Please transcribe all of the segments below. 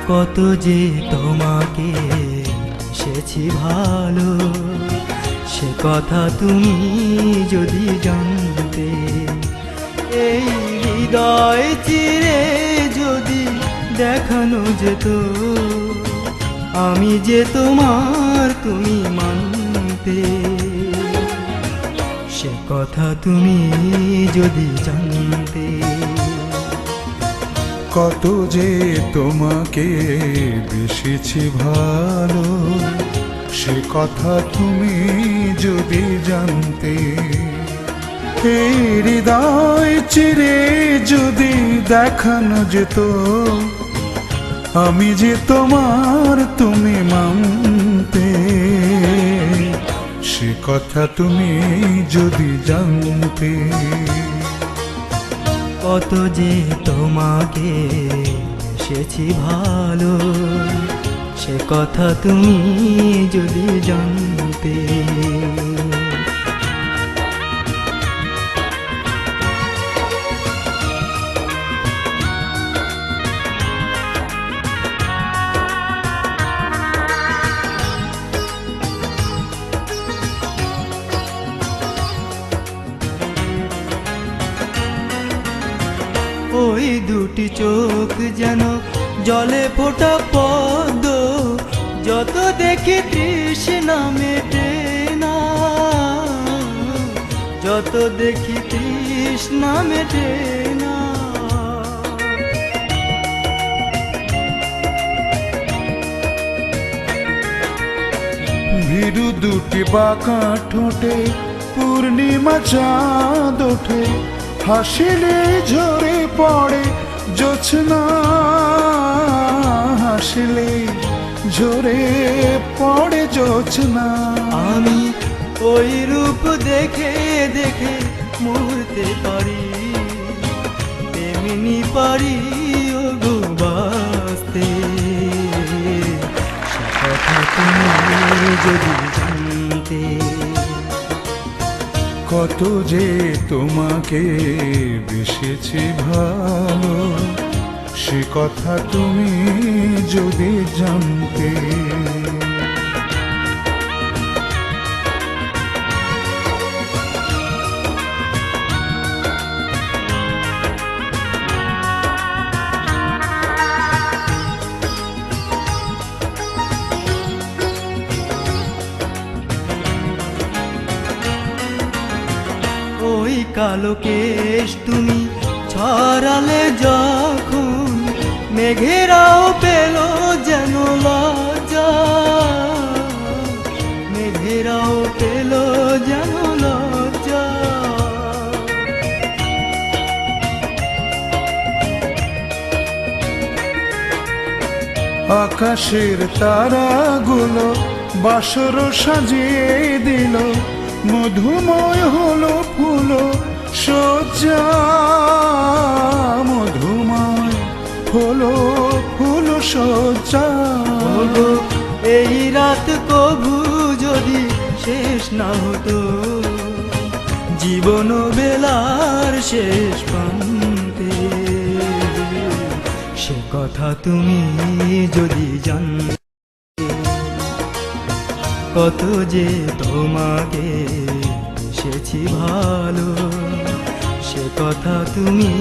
কত যে তোমাকে এসেছি ভালো, সে কথা তুমি যদি জানতে। এই হৃদয় চিরে যদি দেখানো যেত, আমি যে তোমার তুমি মানতে। সে কথা তুমি যদি জানতে। কত যে তোমাকে বেসেছি ভালো, সে কথা তুমি যদি জানতে। এই হৃদয় চিরে যদি দেখানো যেত, আমি যে তোমার তুমি মানতে। সে কথা তুমি যদি জানতে। কত যে তোমাকে এসেছি ভালো, সে কথা তুমি যদি জানতে। ওই দুটি চোখ যেন জলে ফোটা পদ্ম, যত দেখি তৃষ্ণা মেটে না, যত দেখি তৃষ্ণা মেটে না। ভীরু দুটি বাঁকা ঠোঁটে পূর্ণিমা চাঁদ ওঠে, হাসিলে ঝরে পড়ে জোছনা, হাসিলে ঝরে পড়ে জোছনা। আমি ওই রূপ দেখে দেখে মরতে পারি, তেমনি পারি ওগো বাঁচতে। সে কথা তুমি যদি জানতে। কত যে তোমাকে বেসেছি ভালো, সে কথা তুমি যদি জানতে। ওই কালো কেশ তুমি ছড়ালে যখন, মেঘেরাও পেল যেন লজ্জা, মেঘেরাও পেল যেন লজ্জা। আকাশের তারাগুলো বাসর সাজিয়ে দিল, মধুময় হলো ফুল সজ্জা, মধুময় হলো ফুল সজ্জা। এই রাত কভু যদি শেষ না হতো, জীবন বেলার শেষ প্রান্তে। সে কথা তুমি যদি জানতে। কত যে তোমাকে এসেছি ভালো, সে কথা তুমি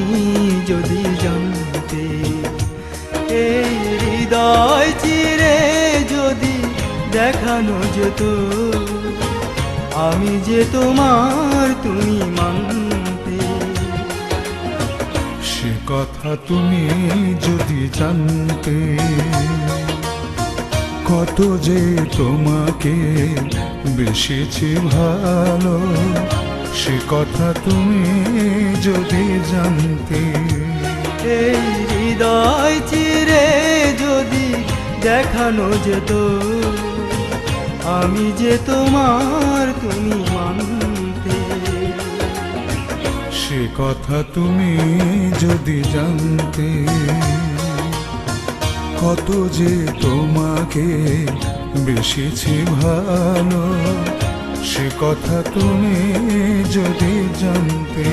যদি জানতে। এই হৃদয় চিরে যদি দেখানো যেত, আমি যে তোমার তুমি মানতে। সে কথা তুমি যদি জানতে। কত যে তোমাকে বেসেছি ভালো, সে কথা তুমি যদি জানতে। এই হৃদয় চিরে যদি দেখানো যেত, আমি যে তোমার তুমি মানতে। সে কথা তুমি যদি জানতে। কত যে তোমাকে বেসেছি ভালো, সে কথা তুমি যদি জানতে।